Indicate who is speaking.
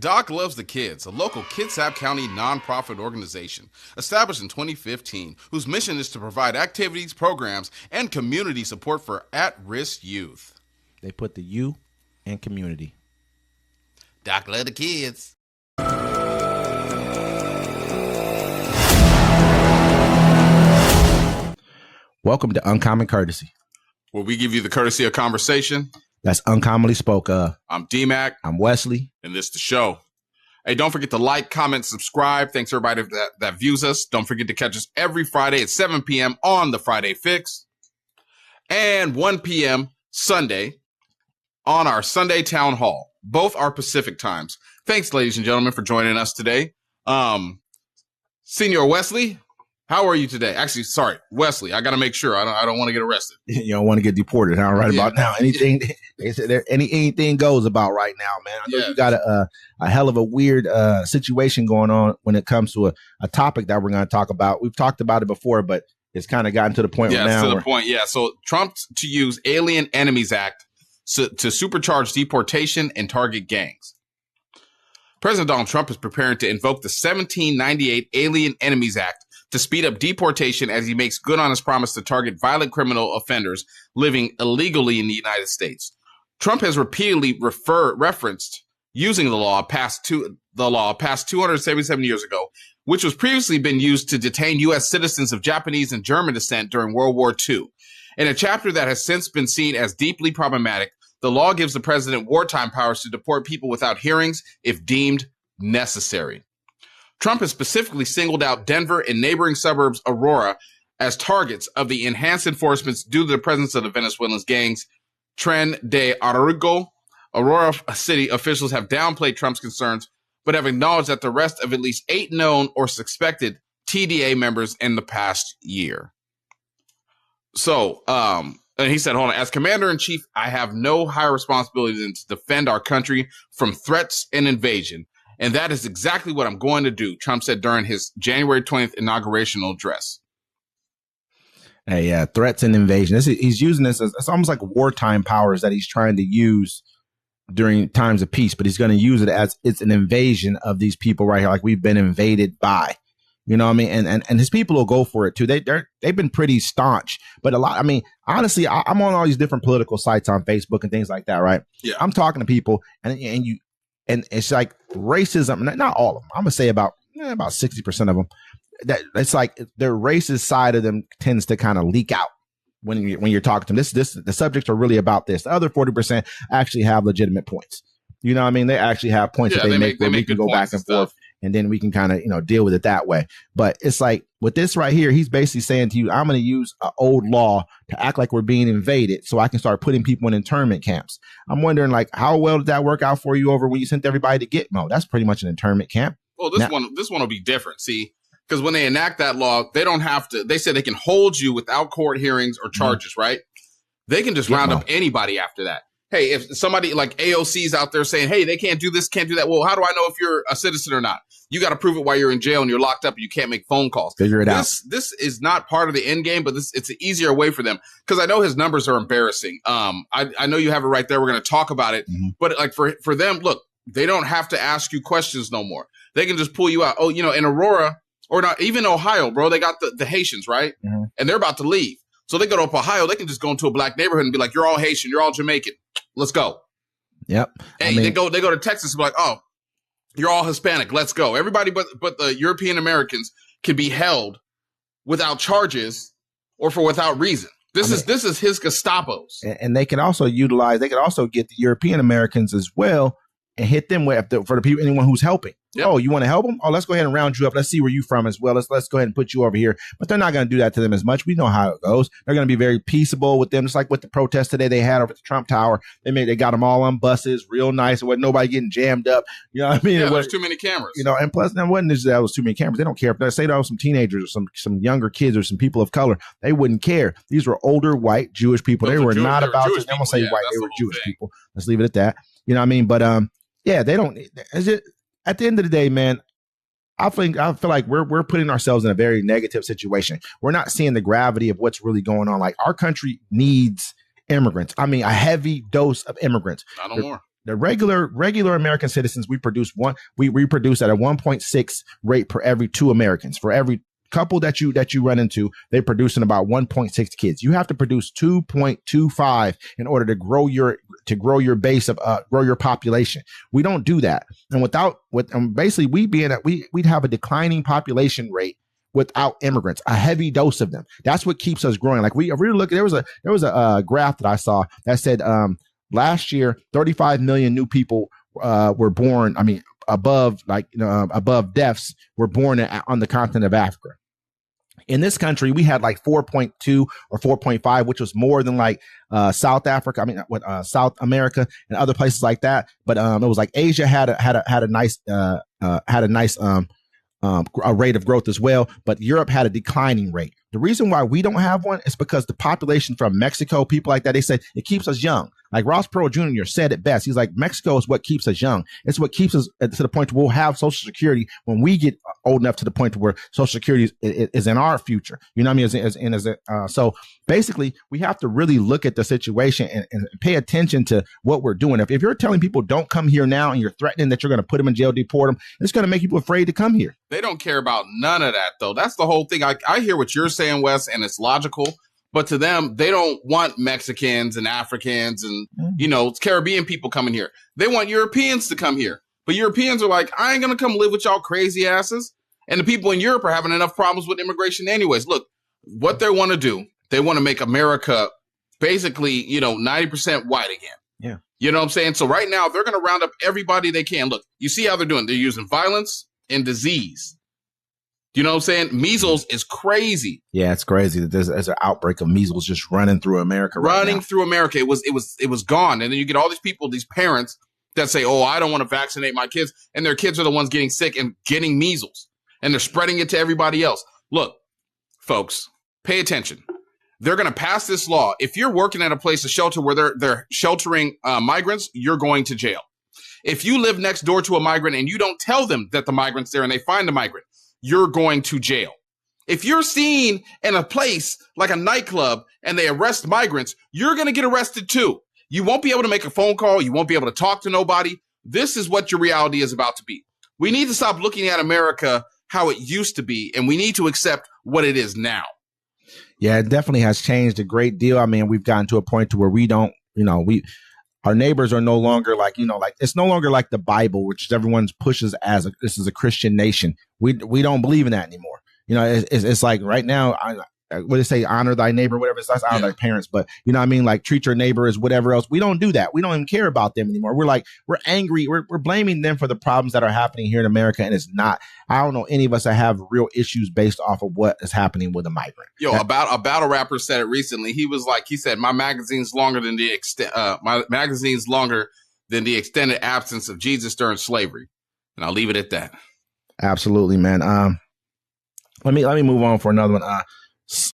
Speaker 1: Doc Loves the Kids, a local Kitsap County nonprofit organization established in 2015, whose mission is to provide activities, programs, and community support for at-risk youth.
Speaker 2: They put the U in community.
Speaker 1: Doc Loves the Kids.
Speaker 2: Welcome to Uncommon Courtesy,
Speaker 1: where we give you the courtesy of conversation
Speaker 2: that's uncommonly spoke of.
Speaker 1: I'm D-Mac.
Speaker 2: I'm Wesley.
Speaker 1: And this is the show. Hey, don't forget to like, comment, subscribe. Thanks everybody that views us. Don't forget to catch us every Friday at 7 p.m. on the Friday Fix and 1 p.m. Sunday on our Sunday Town Hall. Both are Pacific times. Thanks, ladies and gentlemen, for joining us today. Senior Wesley, how are you today? Actually, sorry, Wesley. I got to make sure. I don't want to get arrested.
Speaker 2: You don't want to get deported, huh? Right about now. Anything they said there, anything goes about right now, man. I know you got a hell of a weird situation going on when it comes to a topic that we're going to talk about. We've talked about it before, but it's kind of gotten to the point
Speaker 1: now.
Speaker 2: Yeah,
Speaker 1: to the point. Yeah. So Trump to use Alien Enemies Act to supercharge deportation and target gangs. President Donald Trump is preparing to invoke the 1798 Alien Enemies Act to speed up deportation as he makes good on his promise to target violent criminal offenders living illegally in the United States. Trump has repeatedly referenced using the law passed 277 years ago, which was previously been used to detain U.S. citizens of Japanese and German descent during World War II. In a chapter that has since been seen as deeply problematic, the law gives the president wartime powers to deport people without hearings if deemed necessary. Trump has specifically singled out Denver and neighboring suburbs Aurora as targets of the enhanced enforcements due to the presence of the Venezuelan gangs Tren de Aragua. Aurora city officials have downplayed Trump's concerns, but have acknowledged that the arrest of at least 8 known or suspected TDA members in the past year. So, and he said, hold on, as commander-in-chief, I have no higher responsibility than to defend our country from threats and invasion. And that is exactly what I'm going to do, Trump said during his January 20th inaugurational address.
Speaker 2: Hey, threats and invasion. He's using this as it's almost like wartime powers that he's trying to use during times of peace, but he's going to use it as it's an invasion of these people right here, like we've been invaded by. You know what I mean? And his people will go for it too. They've been pretty staunch, but honestly, I'm on all these different political sites on Facebook and things like that, right? Yeah. I'm talking to people and it's like racism, not all of them. I'm gonna say about 60% of them. That it's like their racist side of them tends to kind of leak out when you're talking to them. The subjects are really about this. The other 40% actually have legitimate points. You know what I mean? They actually have points that they make where we can go back and forth. And then we can kind of, deal with it that way. But it's like with this right here, he's basically saying to you, I'm going to use an old law to act like we're being invaded so I can start putting people in internment camps. I'm wondering, like, how well did that work out for you over when you sent everybody to Gitmo? That's pretty much an internment camp.
Speaker 1: Well, this one will be different. See, because when they enact that law, they don't have to. They said they can hold you without court hearings or charges, right? They can just round up anybody after that. Hey, if somebody like AOC's out there saying, hey, they can't do this, can't do that. Well, how do I know if you're a citizen or not? You got to prove it while you're in jail and you're locked up and you can't make phone calls.
Speaker 2: Figure it out.
Speaker 1: This is not part of the end game, but it's an easier way for them because I know his numbers are embarrassing. I know you have it right there. We're going to talk about it. Mm-hmm. But like for them, look, they don't have to ask you questions no more. They can just pull you out. Oh, in Aurora or not even Ohio, bro, they got the Haitians, right? Mm-hmm. And they're about to leave. So they go to Ohio, they can just go into a black neighborhood and be like, you're all Haitian, you're all Jamaican. Let's go.
Speaker 2: Yep.
Speaker 1: Hey, they go to Texas and be like, oh, you're all Hispanic. Let's go. Everybody but the European Americans can be held without charges or for without reason. This is his Gestapo's.
Speaker 2: And they can also get the European Americans as well and hit them for the people, anyone who's helping. Yep. Oh, you want to help them? Oh, let's go ahead and round you up. Let's see where you're from as well. Let's go ahead and put you over here. But they're not going to do that to them as much. We know how it goes. They're going to be very peaceable with them, just like with the protest today they had over at the Trump Tower. They got them all on buses, real nice. It wasn't nobody getting jammed up. You know what I mean?
Speaker 1: Yeah, there's too many cameras.
Speaker 2: And plus, it wasn't just that was too many cameras. They don't care. If they say that was some teenagers or some younger kids or some people of color, they wouldn't care. These were older white Jewish people. They were not about to. I won't say white. They were Jewish people. Let's leave it at that. You know what I mean? But yeah, they don't. At the end of the day, man. I feel like we're putting ourselves in a very negative situation. We're not seeing the gravity of what's really going on. Like our country needs immigrants. I mean, a heavy dose of immigrants.
Speaker 1: Not no more.
Speaker 2: the regular American citizens, we reproduce at a 1.6 rate per every 2 Americans. For every couple that you run into, they're producing about 1.6 kids. You have to produce 2.25 in order to grow your base of grow your population. We don't do that, and basically we'd have a declining population rate without immigrants, a heavy dose of them. That's what keeps us growing. Like we really look. There was a graph that I saw that said last year 35 million new people were born. I mean, above deaths were born on the continent of Africa. In this country, we had like 4.2 or 4.5, which was more than like South Africa. I mean, South America and other places like that. But it was like Asia had a nice a rate of growth as well, but Europe had a declining rate. The reason why we don't have one is because the population from Mexico, people like that, they say it keeps us young. Like Ross Perot Jr. said it best. He's like, Mexico is what keeps us young. It's what keeps us to the point where we'll have Social Security when we get old enough to the point where Social Security is in our future. You know what I mean? So basically, we have to really look at the situation and pay attention to what we're doing. If you're telling people don't come here now and you're threatening that you're going to put them in jail, deport them, it's going to make people afraid to come here.
Speaker 1: They don't care about none of that, though. That's the whole thing. I hear what you're saying, Wes, and it's logical. But to them, they don't want Mexicans and Africans and, Caribbean people coming here. They want Europeans to come here. But Europeans are like, I ain't going to come live with y'all crazy asses. And the people in Europe are having enough problems with immigration anyways. Look, what they want to do, they want to make America basically, 90% white again.
Speaker 2: Yeah.
Speaker 1: You know what I'm saying? So right now, they're going to round up everybody they can. Look, you see how they're doing. They're using violence and disease. You know what I'm saying? Measles is crazy.
Speaker 2: Yeah, it's crazy that there's an outbreak of measles just running through America right now.
Speaker 1: Through America. It was gone. And then you get all these people, these parents that say, oh, I don't want to vaccinate my kids. And their kids are the ones getting sick and getting measles. And they're spreading it to everybody else. Look, folks, pay attention. They're going to pass this law. If you're working at a place, a shelter where they're sheltering migrants, you're going to jail. If you live next door to a migrant and you don't tell them that the migrant's there and they find the migrant, you're going to jail. If you're seen in a place like a nightclub and they arrest migrants, you're going to get arrested too. You won't be able to make a phone call. You won't be able to talk to nobody. This is what your reality is about to be. We need to stop looking at America how it used to be, and we need to accept what it is now.
Speaker 2: Yeah, it definitely has changed a great deal. I mean, we've gotten to a point to where we don't, our neighbors are no longer like it's no longer like the Bible, which everyone pushes as this is a Christian nation. We don't believe in that anymore. It's like right now, what do they say? Honor thy neighbor, whatever. It's not honor thy parents, but you know what I mean? Like treat your neighbor as whatever else. We don't do that. We don't even care about them anymore. We're angry. We're blaming them for the problems that are happening here in America. And it's not, I don't know any of us that have real issues based off of what is happening with a migrant.
Speaker 1: A battle rapper said it recently. He said, my magazine's longer than the extended absence of Jesus during slavery. And I'll leave it at that.
Speaker 2: Absolutely, man. Let me move on for another one.